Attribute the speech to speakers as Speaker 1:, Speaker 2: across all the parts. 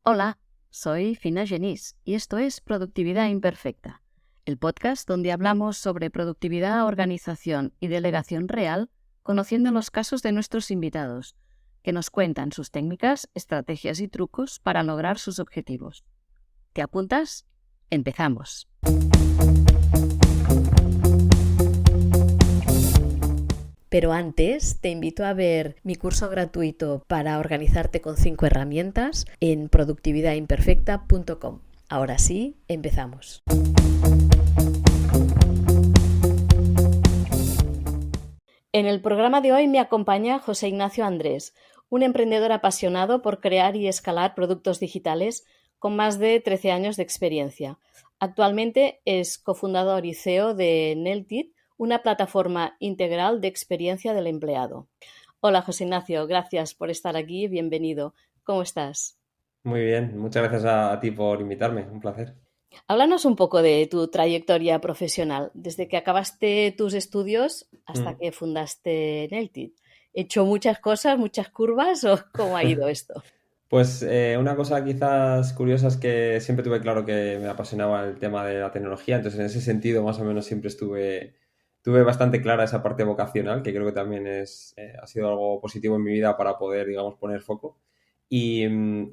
Speaker 1: Hola, soy Fina Genís y esto es Productividad Imperfecta, el podcast donde hablamos sobre productividad, organización y delegación real, conociendo los casos de nuestros invitados, que nos cuentan sus técnicas, estrategias y trucos para lograr sus objetivos. ¿Te apuntas? Empezamos. Pero antes te invito a ver mi curso gratuito para organizarte con 5 herramientas en productividadimperfecta.com. Ahora sí, empezamos. En el programa de hoy me acompaña José Ignacio Andrés, un emprendedor apasionado por crear y escalar productos digitales con más de 13 años de experiencia. Actualmente es cofundador y CEO de Neltit, una plataforma integral de experiencia del empleado. Hola José Ignacio, gracias por estar aquí, bienvenido. ¿Cómo estás?
Speaker 2: Muy bien, muchas gracias a ti por invitarme, un placer.
Speaker 1: Háblanos un poco de tu trayectoria profesional, desde que acabaste tus estudios hasta
Speaker 2: Mm.
Speaker 1: que fundaste Neltit. ¿He hecho muchas cosas, muchas curvas o cómo ha ido esto?
Speaker 2: Pues una cosa quizás curiosa es que siempre tuve claro que me apasionaba el tema de la tecnología, entonces en ese sentido más o menos siempre tuve bastante clara esa parte vocacional, que creo que también ha sido algo positivo en mi vida para poder, digamos, poner foco. Y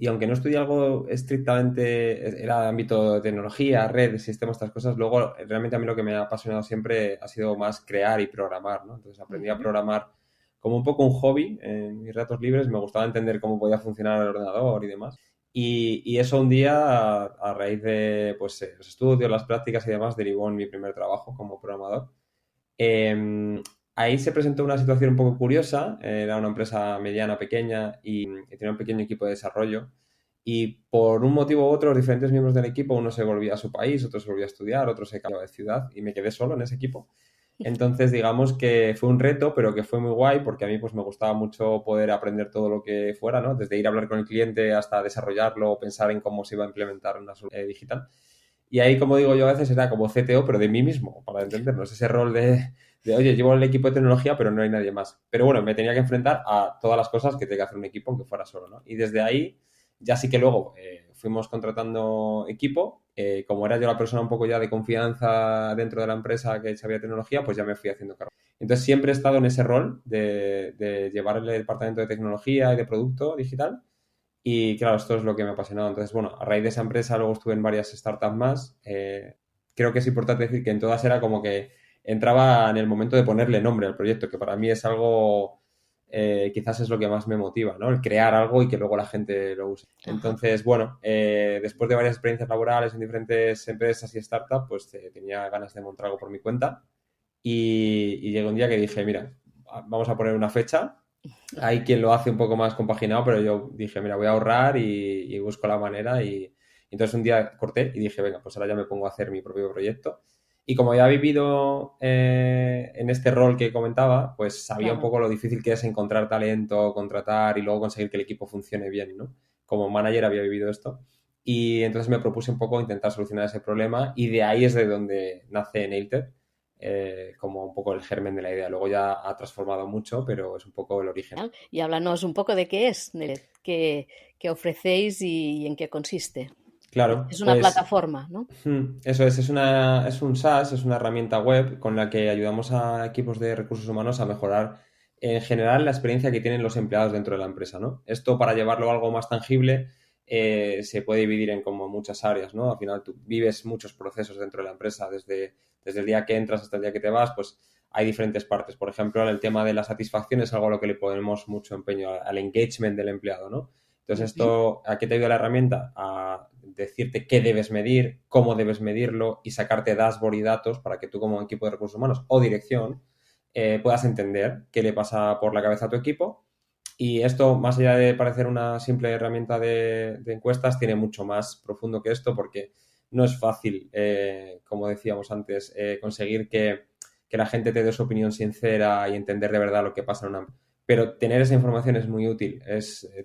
Speaker 2: aunque no estudié algo estrictamente, era de ámbito de tecnología, red, sistemas, estas cosas, luego realmente a mí lo que me ha apasionado siempre ha sido más crear y programar, ¿no? Entonces aprendí a
Speaker 1: Ujú.
Speaker 2: programar como un poco un hobby en mis ratos libres, me gustaba entender cómo podía funcionar el ordenador y demás. Y eso un día, a raíz de pues, los estudios, las prácticas y demás, derivó en mi primer trabajo como programador. Eh, Ahí se presentó una situación un poco curiosa. Era una empresa mediana, pequeña y tenía un pequeño equipo de desarrollo. Y por un motivo u otro, los diferentes miembros del equipo, uno se volvía a su país, otro se volvía a estudiar, otro se cambiaba de ciudad y me quedé solo en ese equipo. Entonces, digamos que fue un reto, pero que fue muy guay porque a mí pues me gustaba mucho poder aprender todo lo que fuera, ¿no? Desde ir a hablar con el cliente hasta desarrollarlo o pensar en cómo se iba a implementar una solución digital. Y ahí, como digo yo, a veces era como CTO, pero de mí mismo, para entendernos, ese rol oye, llevo el equipo de tecnología, pero no hay nadie más. Pero bueno, me tenía que enfrentar a todas las cosas que tenía que hacer un equipo, aunque fuera solo, ¿no? Y desde ahí, ya sí que luego fuimos contratando equipo. Como era yo la persona un poco ya de confianza dentro de la empresa que sabía tecnología, pues ya me fui haciendo cargo. Entonces siempre he estado en ese rol de llevar el departamento de tecnología y de producto digital y claro, esto es lo que me ha apasionado. Entonces, bueno, a raíz de esa empresa luego estuve en varias startups más. Creo que es importante decir que en todas era como que entraba en el momento de ponerle nombre al proyecto, que para mí es algo, quizás es lo que más me motiva, ¿no? El crear algo y que luego la gente lo use.
Speaker 1: Ajá.
Speaker 2: Entonces, bueno, después de varias experiencias laborales en diferentes empresas y startups, pues tenía ganas de montar algo por mi cuenta y llegó un día que dije, mira, vamos a poner una fecha. Hay quien lo hace un poco más compaginado, pero yo dije, mira, voy a ahorrar y busco la manera. Y entonces un día corté y dije, venga, pues ahora ya me pongo a hacer mi propio proyecto. Y como ya he vivido en este rol que comentaba, pues sabía un
Speaker 1: Claro.
Speaker 2: poco lo difícil que es encontrar talento, contratar y luego conseguir que el equipo funcione bien, ¿no? Como manager había vivido esto. Y entonces me propuse un poco intentar solucionar ese problema y de ahí es de donde nace Nailted, como un poco el germen de la idea. Luego ya ha transformado mucho, pero es un poco el origen.
Speaker 1: Genial. Y háblanos un poco de qué es Nelet, qué ofrecéis y en qué consiste.
Speaker 2: Claro,
Speaker 1: Es una
Speaker 2: pues
Speaker 1: plataforma, ¿no?
Speaker 2: eso es un SaaS, es una herramienta web con la que ayudamos a equipos de recursos humanos a mejorar en general la experiencia que tienen los empleados dentro de la empresa, ¿no? Esto para llevarlo a algo más tangible se puede dividir en como muchas áreas, ¿no? Al final tú vives muchos procesos dentro de la empresa, desde el día que entras hasta el día que te vas, pues hay diferentes partes. Por ejemplo, el tema de la satisfacción es algo a lo que le ponemos mucho empeño, al engagement del empleado, ¿no? Entonces,
Speaker 1: Ujú.
Speaker 2: esto, ¿a qué te ayuda la herramienta? A decirte qué debes medir, cómo debes medirlo y sacarte dashboard y datos para que tú como equipo de recursos humanos o dirección puedas entender qué le pasa por la cabeza a tu equipo. Y esto, más allá de parecer una simple herramienta de encuestas, tiene mucho más profundo que esto porque no es fácil, como decíamos antes, conseguir que la gente te dé su opinión sincera y entender de verdad lo que pasa en una. Pero tener esa información es muy útil,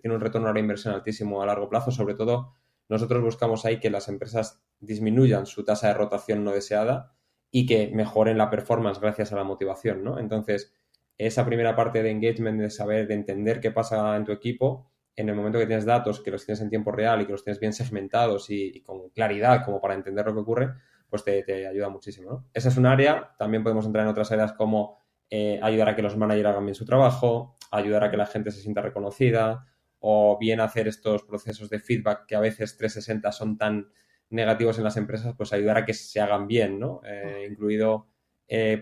Speaker 2: tiene un retorno a la inversión altísimo a largo plazo. Sobre todo, nosotros buscamos ahí que las empresas disminuyan su tasa de rotación no deseada y que mejoren la performance gracias a la motivación, ¿no? Entonces, esa primera parte de engagement, de saber, de entender qué pasa en tu equipo, en el momento que tienes datos, que los tienes en tiempo real y que los tienes bien segmentados y con claridad como para entender lo que ocurre, pues te ayuda muchísimo, ¿no? Esa es un área. También podemos entrar en otras áreas como ayudar a que los managers hagan bien su trabajo, ayudar a que la gente se sienta reconocida, o bien hacer estos procesos de feedback que a veces 360 son tan negativos en las empresas, pues ayudar a que se hagan bien, ¿no? Incluido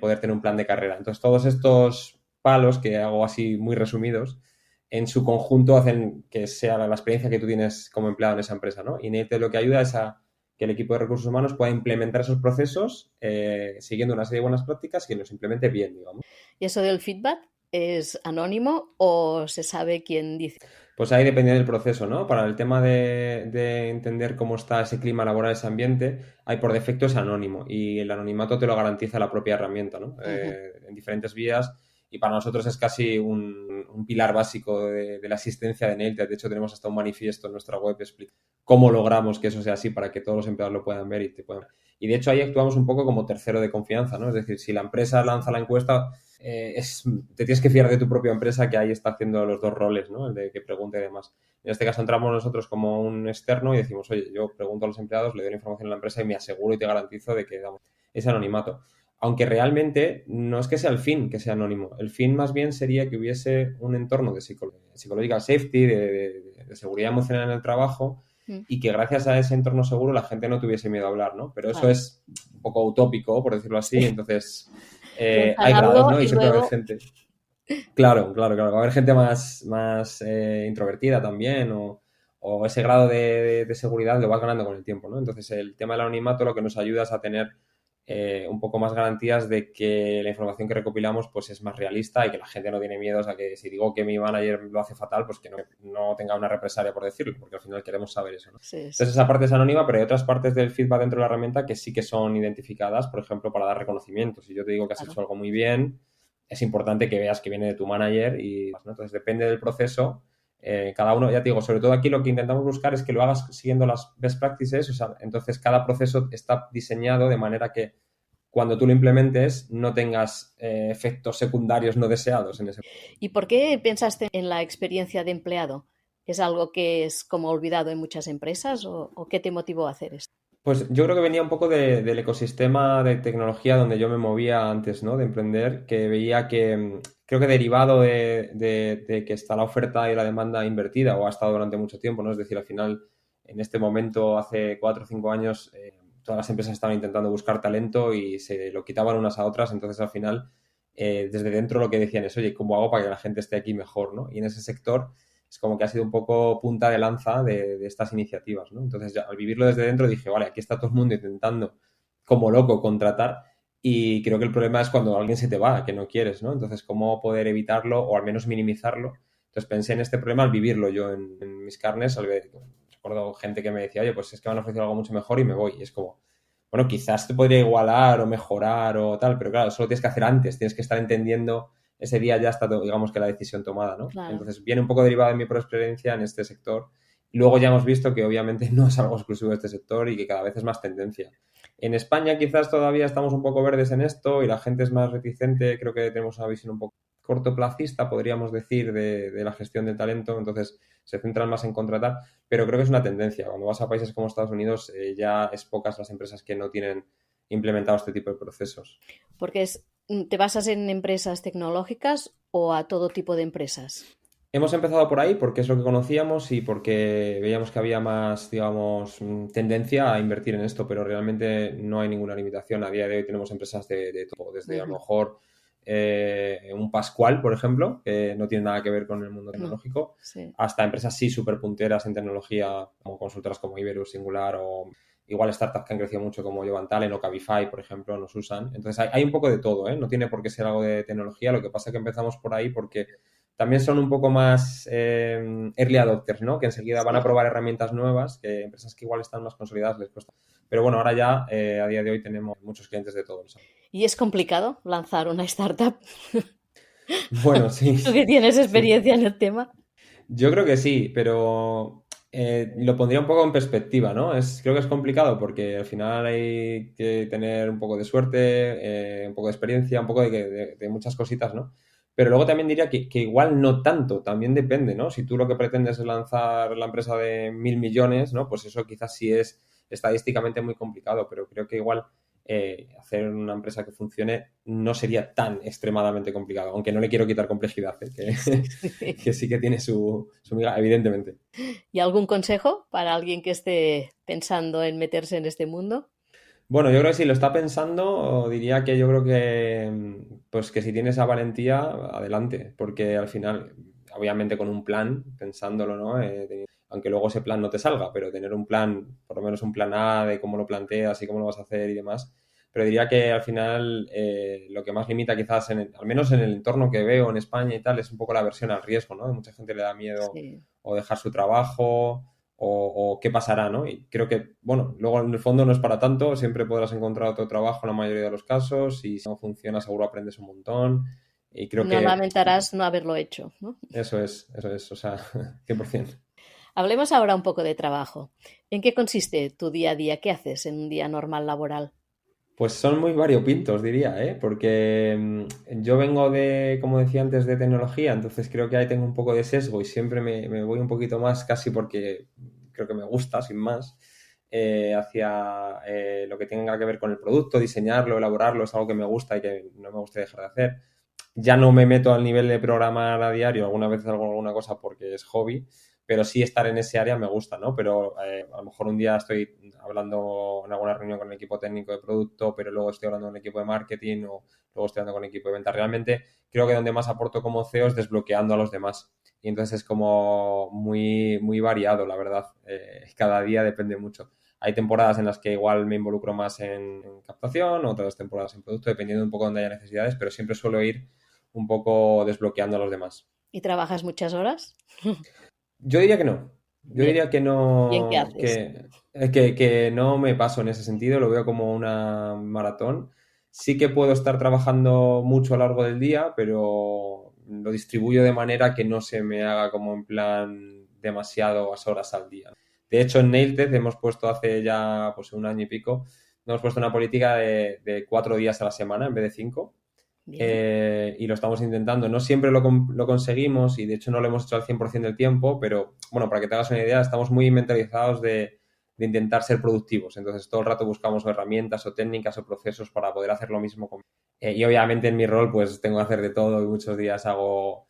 Speaker 2: poder tener un plan de carrera. Entonces, todos estos palos, que hago así muy resumidos, en su conjunto hacen que sea la experiencia que tú tienes como empleado en esa empresa, ¿no? Y Nailtech lo que ayuda es a que el equipo de recursos humanos pueda implementar esos procesos siguiendo una serie de buenas prácticas y que los implemente bien, digamos.
Speaker 1: ¿Y eso del feedback es anónimo o se sabe quién dice?
Speaker 2: Pues ahí depende del proceso, ¿no? Para el tema de entender cómo está ese clima laboral, ese ambiente, hay por defecto es anónimo y el anonimato te lo garantiza la propia herramienta, ¿no? En diferentes vías, y para nosotros es casi un pilar básico de la existencia de Nailtech. De hecho, tenemos hasta un manifiesto en nuestra web explica cómo logramos que eso sea así para que todos los empleados lo puedan ver y te puedan. Y de hecho ahí actuamos un poco como tercero de confianza, ¿no? Es decir, si la empresa lanza la encuesta, te tienes que fiar de tu propia empresa, que ahí está haciendo los dos roles, ¿no? El de que pregunte y demás. En este caso entramos nosotros como un externo y decimos, oye, yo pregunto a los empleados, le doy la información a la empresa y me aseguro y te garantizo de que damos ese anonimato. Aunque realmente no es que sea el fin que sea anónimo. El fin más bien sería que hubiese un entorno de psychological safety, de seguridad emocional en el trabajo, y que gracias a ese entorno seguro la gente no tuviese miedo a hablar, ¿no? Pero eso es un poco utópico, por decirlo así,
Speaker 1: Sí.
Speaker 2: entonces
Speaker 1: Piensan
Speaker 2: hay grados,
Speaker 1: algo
Speaker 2: ¿no? Y
Speaker 1: y
Speaker 2: siempre va a
Speaker 1: luego...
Speaker 2: haber gente. Claro. Va a haber gente más introvertida también, o ese grado de seguridad lo vas ganando con el tiempo, ¿no? Entonces, el tema del anonimato lo que nos ayuda es a tener un poco más garantías de que la información que recopilamos pues es más realista y que la gente no tiene miedos a que si digo que mi manager lo hace fatal, pues que no tenga una represalia por decirlo, porque al final queremos saber eso, ¿no?
Speaker 1: Sí.
Speaker 2: Entonces, esa parte es anónima, pero hay otras partes del feedback dentro de la herramienta que sí que son identificadas, por ejemplo, para dar reconocimiento. Si yo te digo que has hecho algo muy bien, es importante que veas que viene de tu manager y, ¿no? Entonces, depende del proceso. Cada uno, ya te digo, sobre todo aquí lo que intentamos buscar es que lo hagas siguiendo las best practices, o sea, entonces cada proceso está diseñado de manera que cuando tú lo implementes no tengas efectos secundarios no deseados en ese.
Speaker 1: ¿Y por qué pensaste en la experiencia de empleado? ¿Es algo que es como olvidado en muchas empresas o qué te motivó a hacer esto?
Speaker 2: Pues yo creo que venía un poco del ecosistema de tecnología donde yo me movía antes, ¿no? De emprender, que veía que creo que derivado de que está la oferta y la demanda invertida, o ha estado durante mucho tiempo, ¿no? Es decir, al final, en este momento, hace 4 o 5 años, todas las empresas estaban intentando buscar talento y se lo quitaban unas a otras. Entonces, al final, desde dentro lo que decían es, oye, ¿cómo hago para que la gente esté aquí mejor, ¿no? Y en ese sector es como que ha sido un poco punta de lanza de estas iniciativas, ¿no? Entonces, ya, al vivirlo desde dentro dije, vale, aquí está todo el mundo intentando como loco contratar, y creo que el problema es cuando alguien se te va, que no quieres, ¿no? Entonces, ¿cómo poder evitarlo o al menos minimizarlo? Entonces, pensé en este problema al vivirlo yo en mis carnes. Recuerdo gente que me decía, oye, pues es que me han ofrecido algo mucho mejor y me voy. Y es como, bueno, quizás te podría igualar o mejorar o tal, pero claro, eso lo tienes que hacer antes, tienes que estar entendiendo ese día ya está, digamos que la decisión tomada, ¿no?
Speaker 1: Claro.
Speaker 2: Entonces viene un poco derivado de mi propia experiencia en este sector. Luego ya hemos visto que obviamente no es algo exclusivo de este sector y que cada vez es más tendencia. En España quizás todavía estamos un poco verdes en esto y la gente es más reticente. Creo que tenemos una visión un poco cortoplacista, podríamos decir, de la gestión del talento. Entonces se centran más en contratar, pero creo que es una tendencia. Cuando vas a países como Estados Unidos, ya es pocas las empresas que no tienen implementado este tipo de procesos.
Speaker 1: Porque ¿te basas en empresas tecnológicas o a todo tipo de empresas?
Speaker 2: Hemos empezado por ahí porque es lo que conocíamos y porque veíamos que había más, digamos, tendencia a invertir en esto, pero realmente no hay ninguna limitación. A día de hoy tenemos empresas de todo, desde a lo mejor un Pascual, por ejemplo, que no tiene nada que ver con el mundo tecnológico,
Speaker 1: Sí.
Speaker 2: hasta empresas sí súper punteras en tecnología, como consultoras como Iberus, Singular, o igual startups que han crecido mucho como Jovan Talent o Cabify, por ejemplo, nos usan. Entonces hay un poco de todo, ¿eh? No tiene por qué ser algo de tecnología. Lo que pasa es que empezamos por ahí porque también son un poco más early adopters, ¿no? Que enseguida van a probar herramientas nuevas, que empresas que igual están más consolidadas les cuesta. Pero bueno, ahora ya, a día de hoy, tenemos muchos clientes de todos.
Speaker 1: ¿Y es complicado lanzar una startup?
Speaker 2: Bueno, sí.
Speaker 1: ¿Tú que tienes experiencia en el tema?
Speaker 2: Yo creo que sí, pero lo pondría un poco en perspectiva, ¿no? Creo que es complicado porque al final hay que tener un poco de suerte, un poco de experiencia, un poco de muchas cositas, ¿no? Pero luego también diría que igual no tanto, también depende, ¿no? Si tú lo que pretendes es lanzar la empresa de 1.000 millones, ¿no? Pues eso quizás sí es estadísticamente muy complicado, pero creo que igual hacer una empresa que funcione no sería tan extremadamente complicado, aunque no le quiero quitar complejidad, ¿eh?
Speaker 1: Sí.
Speaker 2: Que sí que tiene su miga, evidentemente.
Speaker 1: ¿Y algún consejo para alguien que esté pensando en meterse en este mundo?
Speaker 2: Bueno, yo creo que si lo está pensando, diría que yo creo que, pues que si tienes esa valentía, adelante, porque al final, obviamente con un plan, pensándolo, ¿no? Aunque luego ese plan no te salga, pero tener un plan, por lo menos un plan A de cómo lo planteas y cómo lo vas a hacer y demás. Pero diría que al final lo que más limita quizás, al menos en el entorno que veo en España y tal, es un poco la aversión al riesgo, ¿no? Mucha gente le da miedo
Speaker 1: Sí.
Speaker 2: o dejar su trabajo o qué pasará, ¿no? Y creo que, bueno, luego en el fondo no es para tanto, siempre podrás encontrar otro trabajo en la mayoría de los casos y si no funciona seguro aprendes un montón y
Speaker 1: Y
Speaker 2: creo
Speaker 1: no
Speaker 2: que
Speaker 1: lamentarás no haberlo hecho, ¿no?
Speaker 2: eso es, o sea, 100%.
Speaker 1: Hablemos ahora un poco de trabajo. ¿En qué consiste tu día a día? ¿Qué haces en un día normal laboral?
Speaker 2: Pues son muy variopintos, diría, ¿eh? Porque yo vengo de, como decía antes, de tecnología, entonces creo que ahí tengo un poco de sesgo y siempre me voy un poquito más casi porque creo que me gusta, sin más, hacia lo que tenga que ver con el producto, diseñarlo, elaborarlo, es algo que me gusta y que no me gusta dejar de hacer. Ya no me meto al nivel de programar a diario, alguna vez hago alguna cosa porque es hobby, pero sí estar en ese área me gusta, ¿no? Pero a lo mejor un día estoy hablando en alguna reunión con el equipo técnico de producto, pero luego estoy hablando con el equipo de marketing o luego estoy hablando con el equipo de venta. Realmente creo que donde más aporto como CEO es desbloqueando a los demás. Y entonces es como muy, muy variado, la verdad. Cada día depende mucho. Hay temporadas en las que igual me involucro más en captación, otras temporadas en producto, dependiendo un poco de donde haya necesidades, pero siempre suelo ir un poco desbloqueando a los demás.
Speaker 1: ¿Y trabajas muchas horas?
Speaker 2: Yo diría que no. Yo
Speaker 1: Bien.
Speaker 2: diría que
Speaker 1: ¿Y en qué
Speaker 2: no,
Speaker 1: haces?
Speaker 2: que no me paso en ese sentido, lo veo como una maratón. Sí que puedo estar trabajando mucho a lo largo del día, pero lo distribuyo de manera que no se me haga como en plan demasiadas horas al día. De hecho, en Nailtech hemos puesto hace ya pues un año y pico, hemos puesto una política de 4 días a la semana en vez de 5
Speaker 1: Bien.
Speaker 2: y lo estamos intentando. No siempre lo conseguimos y de hecho no lo hemos hecho al 100% del tiempo, pero bueno, para que te hagas una idea, estamos muy mentalizados de intentar ser productivos. Entonces todo el rato buscamos herramientas o técnicas o procesos para poder hacer lo mismo. Y obviamente en mi rol pues tengo que hacer de todo y muchos días hago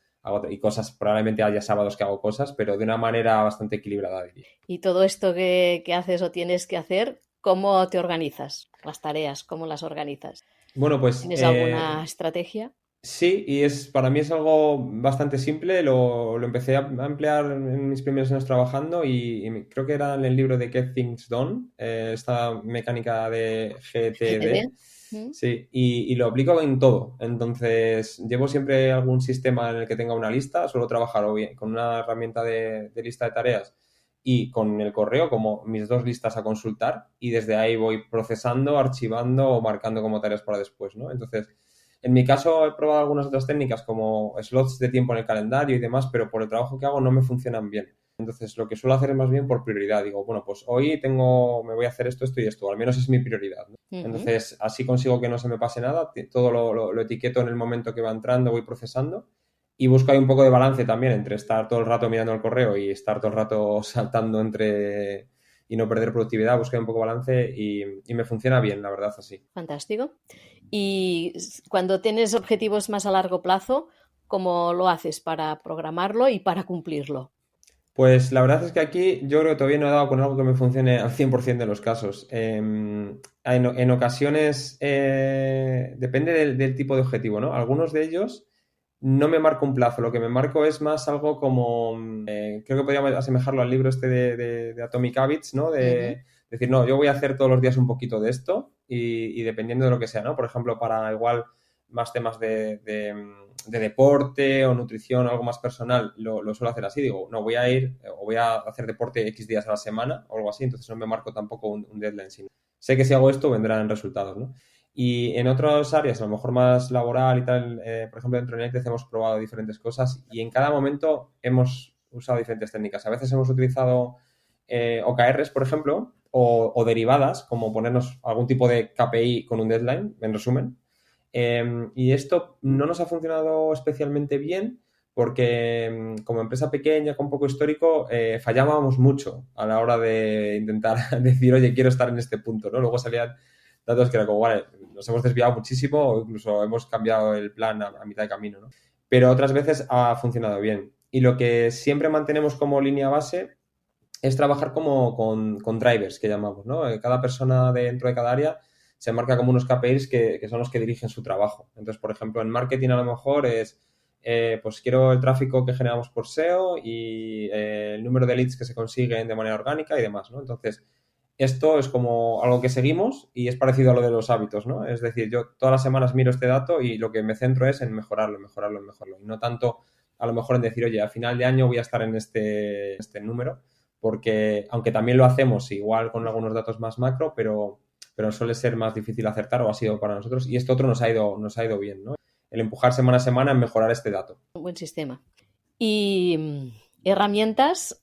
Speaker 2: y cosas, probablemente haya sábados que hago cosas, pero de una manera bastante equilibrada, diría.
Speaker 1: ¿Y todo esto que haces o tienes que hacer, cómo te organizas? Las tareas, ¿cómo las organizas?
Speaker 2: Bueno, pues
Speaker 1: ¿Tienes alguna estrategia?
Speaker 2: sí, y para mí es algo bastante simple. Lo empecé a emplear en mis primeros años trabajando y creo que era en el libro de Get Things Done, esta mecánica de
Speaker 1: GTD.
Speaker 2: GTD.
Speaker 1: ¿Mm?
Speaker 2: Sí, y lo aplico en todo. Entonces, llevo siempre algún sistema en el que tenga una lista. Suelo trabajar o bien con una herramienta de lista de tareas y con el correo como mis dos listas a consultar y desde ahí voy procesando, archivando o marcando como tareas para después, ¿no? Entonces, en mi caso he probado algunas otras técnicas como slots de tiempo en el calendario y demás, pero por el trabajo que hago no me funcionan bien. Entonces, lo que suelo hacer es más bien por prioridad. Digo, bueno, pues hoy me voy a hacer esto, esto y esto, al menos es mi prioridad, ¿no?
Speaker 1: Ujú.
Speaker 2: Entonces, así consigo que no se me pase nada, todo lo etiqueto en el momento que va entrando, voy procesando y busco ahí un poco de balance también entre estar todo el rato mirando el correo y estar todo el rato saltando entre y no perder productividad, busco ahí un poco de balance y me funciona bien, la verdad, así.
Speaker 1: Fantástico. Y cuando tienes objetivos más a largo plazo, ¿cómo lo haces para programarlo y para cumplirlo?
Speaker 2: Pues la verdad es que aquí yo creo que todavía no he dado con algo que me funcione al 100% de los casos. En ocasiones depende del tipo de objetivo, ¿no? Algunos de ellos no me marco un plazo, lo que me marco es más algo como, creo que podríamos asemejarlo al libro este de Atomic Habits, ¿no?
Speaker 1: Ujú.
Speaker 2: De decir, no, yo voy a hacer todos los días un poquito de esto y dependiendo de lo que sea, ¿no? Por ejemplo, para igual más temas de deporte o nutrición, algo más personal, lo suelo hacer así. Digo, no, voy a ir o voy a hacer deporte X días a la semana o algo así, entonces no me marco tampoco un deadline. Sino sé que si hago esto vendrán resultados, ¿no? Y en otras áreas, a lo mejor más laboral y tal, por ejemplo, dentro de NetEZ hemos probado diferentes cosas y en cada momento hemos usado diferentes técnicas. A veces hemos utilizado OKRs, por ejemplo, o derivadas, como ponernos algún tipo de KPI con un deadline, en resumen. Y esto no nos ha funcionado especialmente bien porque como empresa pequeña con poco histórico fallábamos mucho a la hora de intentar decir, oye, quiero estar en este punto, ¿no? Luego salían datos que era como, vale, nos hemos desviado muchísimo o incluso hemos cambiado el plan a mitad de camino, ¿no? Pero otras veces ha funcionado bien. Y lo que siempre mantenemos como línea base es trabajar como con drivers, que llamamos, ¿no? Cada persona dentro de cada área se marca como unos KPIs que son los que dirigen su trabajo. Entonces, por ejemplo, en marketing a lo mejor es, pues quiero el tráfico que generamos por SEO y el número de leads que se consiguen de manera orgánica y demás, ¿no? Entonces, esto es como algo que seguimos y es parecido a lo de los hábitos, ¿no? Es decir, yo todas las semanas miro este dato y lo que me centro es en mejorarlo, mejorarlo, mejorarlo. Y no tanto a lo mejor en decir, oye, a final de año voy a estar en este número, porque aunque también lo hacemos igual con algunos datos más macro, pero suele ser más difícil acertar o ha sido para nosotros. Y esto otro nos ha ido bien, ¿no? El empujar semana a semana en mejorar este dato.
Speaker 1: Un buen sistema. Y herramientas,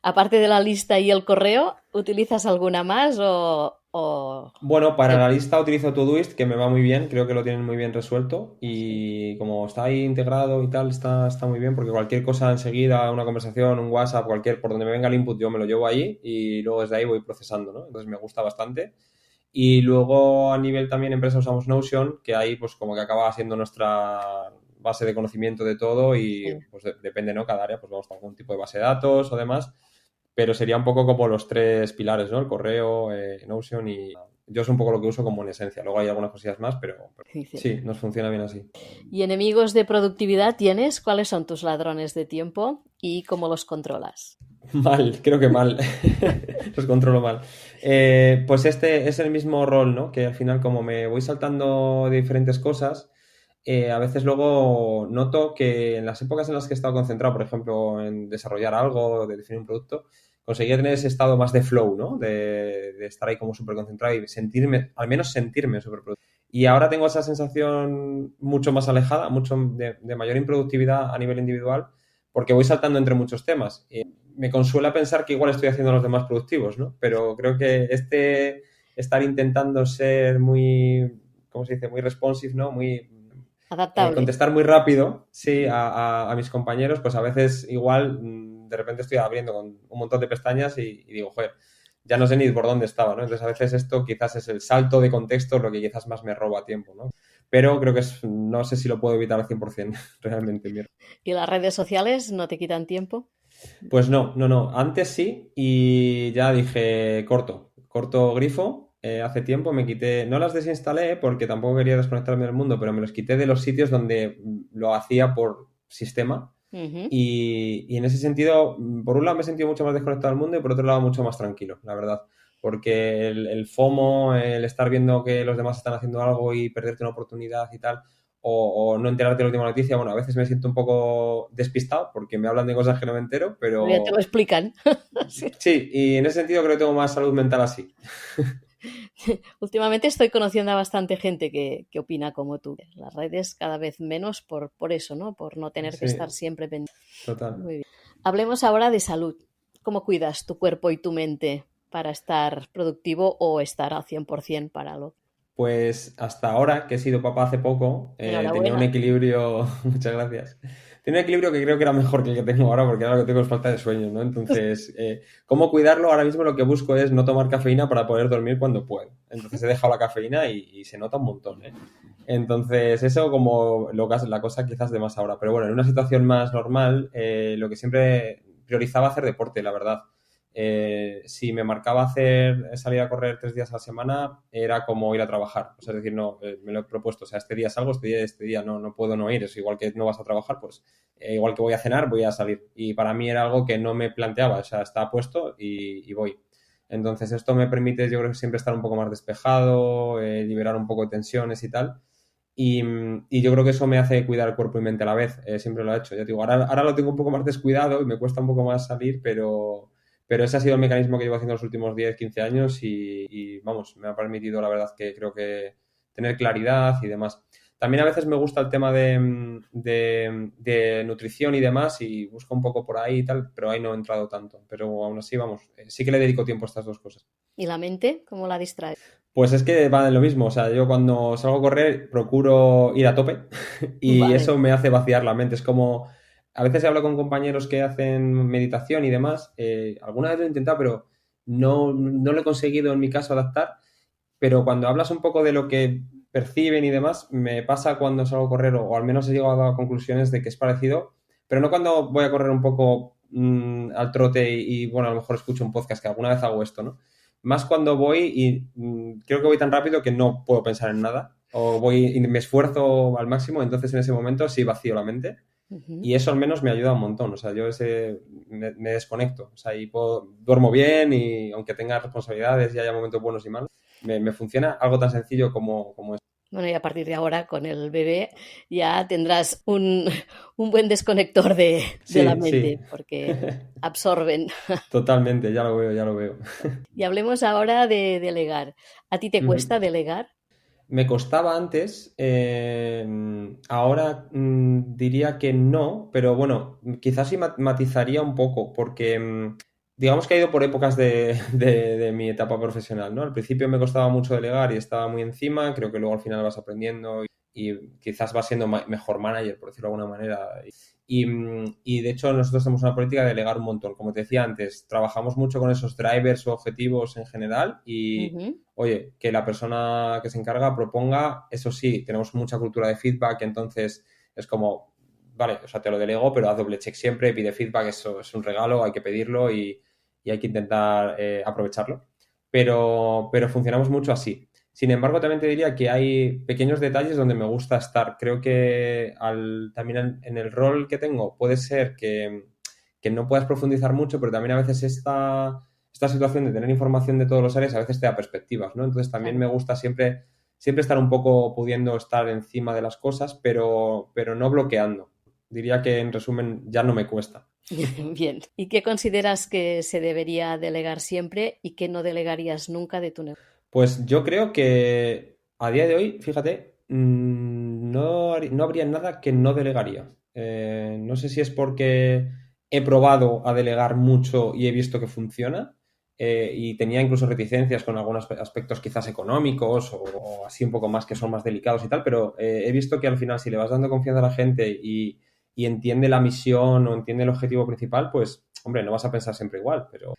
Speaker 1: aparte de la lista y el correo, ¿utilizas alguna más
Speaker 2: Bueno, para la lista utilizo Todoist, que me va muy bien, creo que lo tienen muy bien resuelto y como está ahí integrado y tal, está muy bien porque cualquier cosa enseguida, una conversación, un WhatsApp, por donde me venga el input, yo me lo llevo ahí y luego desde ahí voy procesando, ¿no? Entonces me gusta bastante. Y luego a nivel también empresa usamos Notion, que ahí pues como que acaba siendo nuestra base de conocimiento de todo y pues depende, ¿no? Cada área pues vamos a algún tipo de base de datos o demás, pero sería un poco como los tres pilares, ¿no? El correo, Notion y yo es un poco lo que uso como en esencia. Luego hay algunas cosillas más, pero sí, nos funciona bien así.
Speaker 1: ¿Y enemigos de productividad tienes? ¿Cuáles son tus ladrones de tiempo y cómo los controlas?
Speaker 2: Mal, creo que mal. Los controlo mal. Pues este es el mismo rol, ¿no? Que al final, como me voy saltando de diferentes cosas, a veces luego noto que en las épocas en las que he estado concentrado, por ejemplo, en desarrollar algo, de definir un producto, conseguía tener ese estado más de flow, ¿no? De estar ahí como súper concentrado y sentirme, al menos sentirme súper productivo. Y ahora tengo esa sensación mucho más alejada, mucho de mayor improductividad a nivel individual, porque voy saltando entre muchos temas. Me consuela pensar que igual estoy haciendo a los demás productivos, ¿no? Pero creo que estar intentando ser muy, ¿cómo se dice? Muy responsive, ¿no? Muy
Speaker 1: Adaptable.
Speaker 2: contestar muy rápido, sí, a mis compañeros, pues a veces igual de repente estoy abriendo con un montón de pestañas y digo, joder, ya no sé ni por dónde estaba, ¿no? Entonces a veces esto quizás es el salto de contexto lo que quizás más me roba tiempo, ¿no? Pero creo que no sé si lo puedo evitar al 100% realmente.
Speaker 1: ¿Y las redes sociales no te quitan tiempo?
Speaker 2: Pues no. Antes sí y ya dije corto grifo. Hace tiempo me quité, no las desinstalé porque tampoco quería desconectarme del mundo, pero me los quité de los sitios donde lo hacía por sistema.
Speaker 1: Uh-huh.
Speaker 2: Y en ese sentido, por un lado me he sentido mucho más desconectado del mundo y por otro lado mucho más tranquilo, la verdad. Porque el FOMO, el estar viendo que los demás están haciendo algo y perderte una oportunidad y tal, o no enterarte de la última noticia, bueno, a veces me siento un poco despistado porque me hablan de cosas que no me entero,
Speaker 1: Ya te
Speaker 2: pero
Speaker 1: lo explican. Sí.
Speaker 2: sí, y en ese sentido creo que tengo más salud mental así.
Speaker 1: Últimamente estoy conociendo a bastante gente que opina como tú. Las redes cada vez menos por eso, ¿no? Por no tener que
Speaker 2: Sí,
Speaker 1: estar siempre pendiente.
Speaker 2: total.
Speaker 1: Muy bien. Hablemos ahora de salud. ¿Cómo cuidas tu cuerpo y tu mente para estar productivo o estar al 100% para lo?
Speaker 2: Pues hasta ahora, que he sido papá hace poco, tenía un
Speaker 1: Enhorabuena.
Speaker 2: equilibrio, muchas gracias, tenía un equilibrio que creo que era mejor que el que tengo ahora, porque ahora lo que tengo es falta de sueño, ¿no? Entonces, ¿cómo cuidarlo? Ahora mismo lo que busco es no tomar cafeína para poder dormir cuando puedo. Entonces he dejado la cafeína y se nota un montón, ¿eh? Entonces, eso como la cosa quizás de más ahora. Pero bueno, en una situación más normal, lo que siempre priorizaba hacer deporte, la verdad. Si me marcaba salir a correr 3 días a la semana, era como ir a trabajar. O sea, es decir, no, me lo he propuesto. O sea, este día salgo, este día no puedo no ir. Es igual que no vas a trabajar, pues igual que voy a cenar, voy a salir. Y para mí era algo que no me planteaba. O sea, está puesto y voy. Entonces, esto me permite, yo creo que siempre estar un poco más despejado, liberar un poco de tensiones y tal. Y yo creo que eso me hace cuidar el cuerpo y mente a la vez. Siempre lo he hecho. Ya te digo, ahora lo tengo un poco más descuidado y me cuesta un poco más salir, pero ese ha sido el mecanismo que llevo haciendo los últimos 10 15 años y vamos, me ha permitido, la verdad, que creo que tener claridad y demás. también a veces me gusta el tema de nutrición y demás y busco un poco por ahí y tal, pero ahí no he entrado tanto. Pero aún así, vamos, sí que le dedico tiempo a estas dos cosas.
Speaker 1: ¿Y la mente? ¿Cómo la distraes?
Speaker 2: Pues es que va en lo mismo, o sea, yo cuando salgo a correr procuro ir a tope y
Speaker 1: Vale.
Speaker 2: eso me hace vaciar la mente. Es como, a veces hablo con compañeros que hacen meditación y demás, alguna vez lo he intentado, pero no lo he conseguido en mi caso adaptar, pero cuando hablas un poco de lo que perciben y demás, me pasa cuando salgo a correr, o al menos he llegado a conclusiones de que es parecido, pero no cuando voy a correr un poco al trote bueno, a lo mejor escucho un podcast, que alguna vez hago esto, ¿no? Más cuando voy y creo que voy tan rápido que no puedo pensar en nada, o voy y me esfuerzo al máximo, entonces en ese momento sí vacío la mente.
Speaker 1: Ujú.
Speaker 2: Y eso al menos me ayuda un montón, o sea, yo me desconecto, o sea, y duermo bien y aunque tenga responsabilidades y haya momentos buenos y malos, me funciona algo tan sencillo como eso.
Speaker 1: Bueno, y a partir de ahora, con el bebé, ya tendrás un buen desconector de la
Speaker 2: Sí, sí,
Speaker 1: mente, porque absorben.
Speaker 2: totalmente, ya lo veo, ya lo veo.
Speaker 1: Y hablemos ahora de delegar. ¿A ti te
Speaker 2: Ujú.
Speaker 1: cuesta delegar?
Speaker 2: Me costaba antes, ahora diría que no, pero bueno, quizás sí matizaría un poco, porque digamos que ha ido por épocas de mi etapa profesional, ¿no? Al principio me costaba mucho delegar y estaba muy encima, creo que luego al final vas aprendiendo y quizás vas siendo mejor manager, por decirlo de alguna manera. Y de hecho nosotros tenemos una política de delegar un montón. Como te decía antes, trabajamos mucho con esos drivers o objetivos en general y
Speaker 1: Ujú.
Speaker 2: oye, que la persona que se encarga proponga, eso sí, tenemos mucha cultura de feedback, entonces es como, vale, o sea, te lo delego, pero haz doble check siempre, pide feedback, eso es un regalo, hay que pedirlo y hay que intentar aprovecharlo. Pero funcionamos mucho así. Sin embargo, también te diría que hay pequeños detalles donde me gusta estar. Creo que también en el rol que tengo puede ser que no puedas profundizar mucho, pero también a veces esta situación de tener información de todos los áreas a veces te da perspectivas, ¿no? Entonces también
Speaker 1: Claro.
Speaker 2: me gusta siempre estar un poco pudiendo estar encima de las cosas, pero no bloqueando. Diría que en resumen ya no me cuesta.
Speaker 1: Bien. ¿Y qué consideras que se debería delegar siempre y qué no delegarías nunca de tu negocio?
Speaker 2: Pues yo creo que a día de hoy, fíjate, no habría nada que no delegaría. No sé si es porque he probado a delegar mucho y he visto que funciona, y tenía incluso reticencias con algunos aspectos quizás económicos o así un poco más que son más delicados y tal, pero he visto que al final si le vas dando confianza a la gente y entiende la misión o entiende el objetivo principal, pues hombre, no vas a pensar siempre igual, pero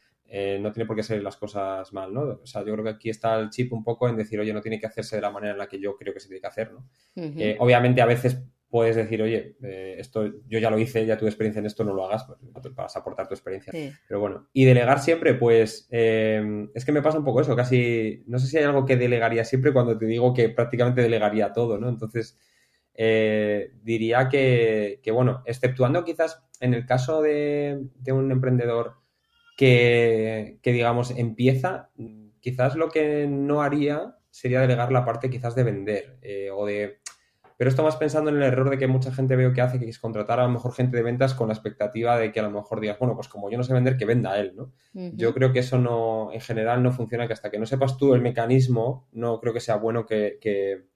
Speaker 2: no tiene por qué ser las cosas mal, ¿no? O sea, yo creo que aquí está el chip un poco en decir, oye, no tiene que hacerse de la manera en la que yo creo que se tiene que hacer, ¿no?
Speaker 1: Ujú.
Speaker 2: Obviamente a veces puedes decir, oye, esto yo ya lo hice, ya tuve experiencia en esto, no lo hagas, pues, vas a aportar tu experiencia.
Speaker 1: Sí.
Speaker 2: Pero bueno, y delegar siempre, pues es que me pasa un poco eso, casi, no sé si hay algo que delegaría siempre cuando te digo que prácticamente delegaría todo, ¿no? Entonces, diría bueno, exceptuando quizás en el caso de un emprendedor digamos, empieza, quizás lo que no haría sería delegar la parte quizás de vender o de... Pero esto más pensando en el error de que mucha gente veo que hace, que es contratar a lo mejor gente de ventas con la expectativa de que a lo mejor digas, bueno, pues como yo no sé vender, que venda él, ¿no? Yo
Speaker 1: Ujú.
Speaker 2: creo que eso no, en general no funciona, que hasta que no sepas tú el mecanismo, no creo que sea bueno que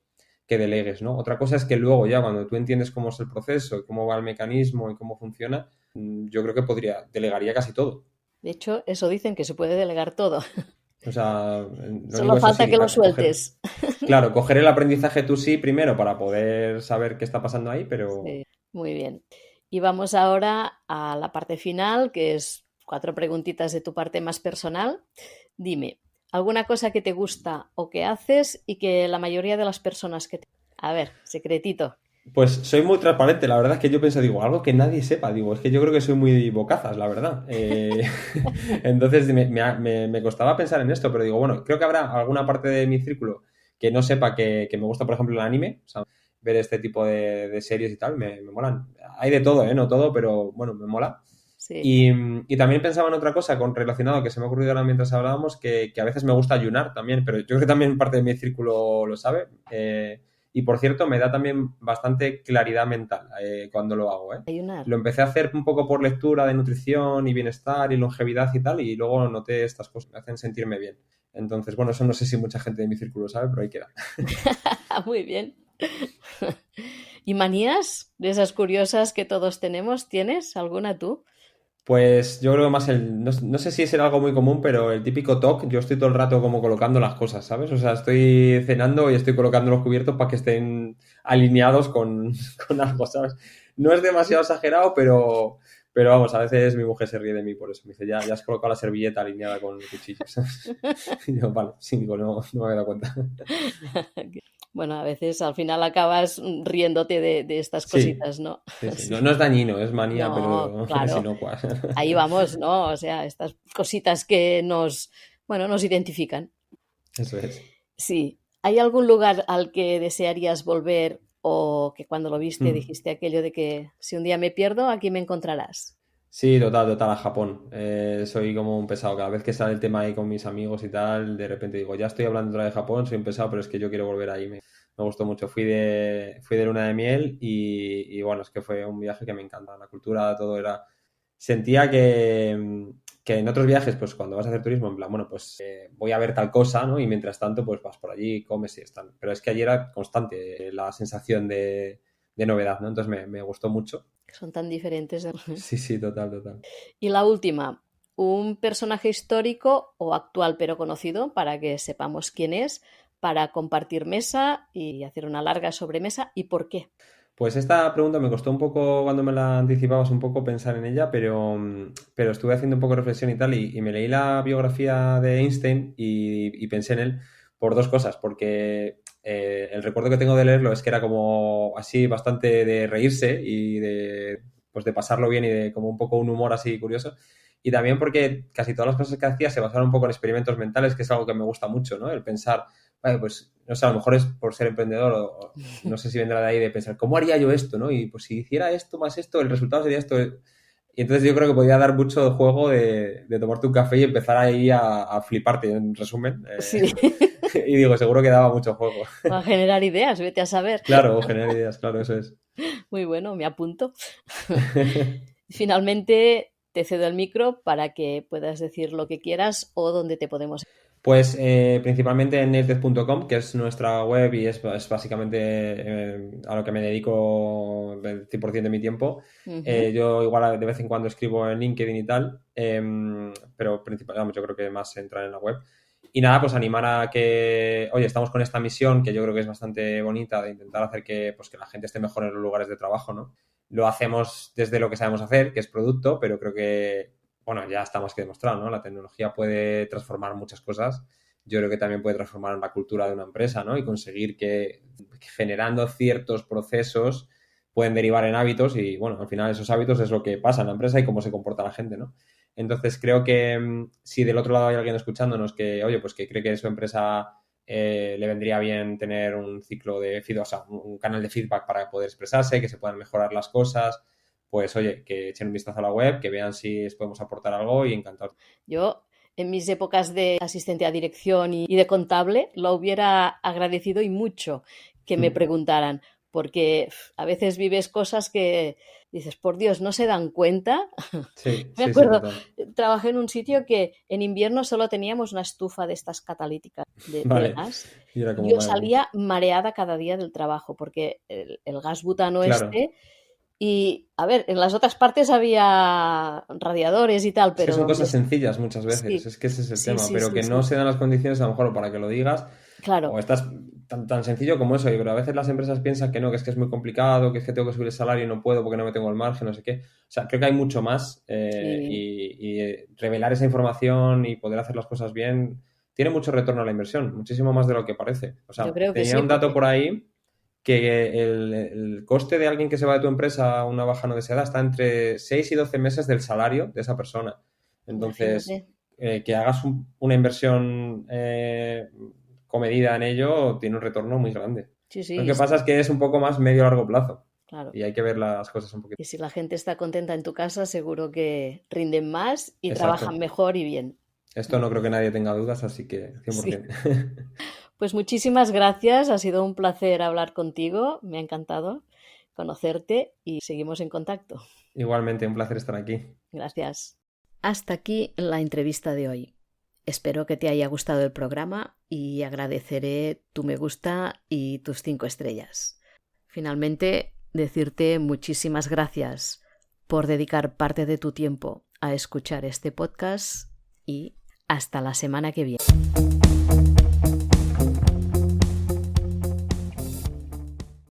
Speaker 2: delegues, ¿no? Otra cosa es que luego ya cuando tú entiendes cómo es el proceso y cómo va el mecanismo y cómo funciona, yo creo que delegaría casi todo.
Speaker 1: De hecho, eso dicen que se puede delegar todo.
Speaker 2: O sea, lo
Speaker 1: Solo
Speaker 2: único eso
Speaker 1: falta
Speaker 2: sí,
Speaker 1: que lo
Speaker 2: coger,
Speaker 1: sueltes.
Speaker 2: claro, coger el aprendizaje tú sí primero para poder saber qué está pasando ahí, pero
Speaker 1: Sí, muy bien. Y vamos ahora a la parte final, que es 4 preguntitas de tu parte más personal. Dime, ¿alguna cosa que te gusta o que haces y que la mayoría de las personas que te... A ver, secretito.
Speaker 2: pues soy muy transparente. La verdad es que yo pienso, digo, algo que nadie sepa, digo, es que yo creo que soy muy bocazas, la verdad. Entonces me costaba pensar en esto, pero digo, bueno, creo que habrá alguna parte de mi círculo que no sepa que me gusta, por ejemplo, el anime, o sea, ver este tipo de series y tal, me molan. Hay de todo, ¿eh? No todo, pero bueno, me mola.
Speaker 1: Sí.
Speaker 2: Y también pensaba en otra cosa relacionado que se me ha ocurrido ahora mientras hablábamos, que a veces me gusta ayunar también, pero yo creo que también parte de mi círculo lo sabe. Y por cierto, me da también bastante claridad mental cuando lo hago, ¿eh?
Speaker 1: Ayunar.
Speaker 2: Lo empecé a hacer un poco por lectura de nutrición y bienestar y longevidad y tal, y luego noté estas cosas, me hacen sentirme bien. Entonces, bueno, eso no sé si mucha gente de mi círculo sabe, pero ahí queda.
Speaker 1: Muy bien. ¿Y manías de esas curiosas que todos tenemos? ¿Tienes alguna tú?
Speaker 2: Pues yo creo más no sé si es algo muy común, pero el típico toque, yo estoy todo el rato como colocando las cosas, ¿sabes? O sea, estoy cenando y estoy colocando los cubiertos para que estén alineados con, con algo, ¿sabes? No es demasiado exagerado, pero vamos, a veces mi mujer se ríe de mí por eso. Me dice, ya has colocado la servilleta alineada con el cuchillo, ¿sabes? Y yo, vale, sí, digo, no me había dado cuenta.
Speaker 1: Bueno, a veces al final acabas riéndote de estas
Speaker 2: Sí,
Speaker 1: cositas, ¿no?
Speaker 2: sí, sí. No,
Speaker 1: Sí.
Speaker 2: no es dañino, es manía,
Speaker 1: No,
Speaker 2: pero es
Speaker 1: claro,
Speaker 2: inocua.
Speaker 1: ahí vamos, ¿no? O sea, estas cositas que nos, bueno, nos identifican.
Speaker 2: Eso es.
Speaker 1: Sí. ¿Hay algún lugar al que desearías volver o que cuando lo viste
Speaker 2: Mm.
Speaker 1: dijiste aquello de que si un día me pierdo, aquí me encontrarás?
Speaker 2: Sí, total, total, a Japón. Soy como un pesado. Cada vez que sale el tema ahí con mis amigos y tal, de repente digo, ya estoy hablando otra vez de Japón, soy un pesado, pero es que yo quiero volver ahí. Me gustó mucho. Fui de luna de miel y bueno, es que fue un viaje que me encanta. La cultura, todo era... Sentía que en otros viajes, pues cuando vas a hacer turismo, en plan, bueno, pues voy a ver tal cosa, ¿no? Y mientras tanto, pues vas por allí, comes y están. Pero es que allí era constante la sensación de novedad, ¿no? Entonces me gustó mucho.
Speaker 1: Que son tan diferentes.
Speaker 2: Sí, sí, total, total.
Speaker 1: Y la última, un personaje histórico o actual pero conocido para que sepamos quién es, para compartir mesa y hacer una larga sobremesa y por qué.
Speaker 2: Pues esta pregunta me costó un poco, cuando me la anticipabas un poco, pensar en ella, pero estuve haciendo un poco de reflexión y tal, y me leí la biografía de Einstein y pensé en él por dos cosas, porque el recuerdo que tengo de leerlo es que era como así bastante de reírse y pues de pasarlo bien y de como un poco un humor así curioso, y también porque casi todas las cosas que hacía se basaban un poco en experimentos mentales, que es algo que me gusta mucho, ¿no? El pensar, vale, pues no sé, a lo mejor es por ser emprendedor o no sé si vendrá de ahí de pensar, ¿cómo haría yo esto, no? Y pues si hiciera esto más esto, el resultado sería esto. Y entonces yo creo que podría dar mucho juego de tomarte un café y empezar ahí a fliparte, en resumen.
Speaker 1: Sí,
Speaker 2: Y digo, seguro que daba mucho juego.
Speaker 1: va a generar ideas, vete a saber.
Speaker 2: Claro, generar ideas, claro, eso es.
Speaker 1: Muy bueno, me apunto. Finalmente te cedo el micro para que puedas decir lo que quieras o dónde te podemos.
Speaker 2: Pues principalmente en nailtech.com, que es nuestra web y es básicamente a lo que me dedico el 100% de mi tiempo.
Speaker 1: Ujú.
Speaker 2: Yo igual de vez en cuando escribo en LinkedIn y tal, pero principalmente yo creo que más se entra en la web. Y nada, pues animar a que, oye, estamos con esta misión que yo creo que es bastante bonita de intentar hacer que, pues, que la gente esté mejor en los lugares de trabajo, ¿no? Lo hacemos desde lo que sabemos hacer, que es producto, pero creo que bueno, ya está más que demostrado, ¿no? La tecnología puede transformar muchas cosas. Yo creo que también puede transformar la cultura de una empresa, ¿no? Y conseguir que generando ciertos procesos pueden derivar en hábitos y, bueno, al final esos hábitos es lo que pasa en la empresa y cómo se comporta la gente, ¿no? Entonces creo que si del otro lado hay alguien escuchándonos que, oye, pues que cree que su empresa le vendría bien tener un ciclo de feedback, o sea, un canal de feedback para poder expresarse, que se puedan mejorar las cosas, pues oye, que echen un vistazo a la web, que vean si les podemos aportar algo y encantado.
Speaker 1: Yo, en mis épocas de asistente a dirección y de contable, lo hubiera agradecido y mucho que me preguntaran, porque a veces vives cosas que dices, por Dios, no se dan cuenta.
Speaker 2: Sí,
Speaker 1: Me
Speaker 2: sí, sí,
Speaker 1: acuerdo,
Speaker 2: total.
Speaker 1: trabajé en un sitio que en invierno solo teníamos una estufa de estas catalíticas de
Speaker 2: Vale.
Speaker 1: gas.
Speaker 2: Y era como,
Speaker 1: Yo
Speaker 2: madre mía.
Speaker 1: salía mareada cada día del trabajo porque el gas butano
Speaker 2: Claro.
Speaker 1: este y, a ver, en las otras partes había radiadores y tal,
Speaker 2: Es que
Speaker 1: pero
Speaker 2: son
Speaker 1: donde...
Speaker 2: cosas sencillas muchas veces,
Speaker 1: Sí,
Speaker 2: es que ese es el
Speaker 1: sí,
Speaker 2: tema,
Speaker 1: sí,
Speaker 2: pero
Speaker 1: sí,
Speaker 2: que no
Speaker 1: sí.
Speaker 2: se dan las condiciones a lo mejor para que lo digas, o
Speaker 1: Claro,
Speaker 2: estás tan sencillo como eso, pero a veces las empresas piensan que no, que es muy complicado, que es que tengo que subir el salario y no puedo porque no me tengo el margen, no sé qué. O sea, creo que hay mucho más
Speaker 1: sí.
Speaker 2: y revelar esa información y poder hacer las cosas bien tiene mucho retorno a la inversión, muchísimo más de lo que parece. O
Speaker 1: Yo
Speaker 2: sea,
Speaker 1: creo que
Speaker 2: tenía
Speaker 1: sí,
Speaker 2: un dato
Speaker 1: porque
Speaker 2: por ahí que el coste de alguien que se va de tu empresa a una baja no deseada está entre 6 y 12 meses del salario de esa persona. Entonces,
Speaker 1: imagínate.
Speaker 2: que hagas una inversión comedida en ello tiene un retorno muy grande.
Speaker 1: Sí,
Speaker 2: Lo
Speaker 1: sí,
Speaker 2: que pasa es
Speaker 1: sí,
Speaker 2: que es un poco más medio largo plazo
Speaker 1: claro.
Speaker 2: y hay que ver las cosas un poquito.
Speaker 1: Y si la gente está contenta en tu casa, seguro que rinden más y trabajan
Speaker 2: Exacto.
Speaker 1: mejor y bien.
Speaker 2: Esto no creo que nadie tenga dudas, así que
Speaker 1: Sí.
Speaker 2: 100%.
Speaker 1: Pues muchísimas gracias. Ha sido un placer hablar contigo. Me ha encantado conocerte y seguimos en contacto.
Speaker 2: Igualmente, un placer estar aquí.
Speaker 1: Gracias. Hasta aquí la entrevista de hoy. Espero que te haya gustado el programa y agradeceré tu me gusta y tus 5 estrellas. Finalmente, decirte muchísimas gracias por dedicar parte de tu tiempo a escuchar este podcast y hasta la semana que viene.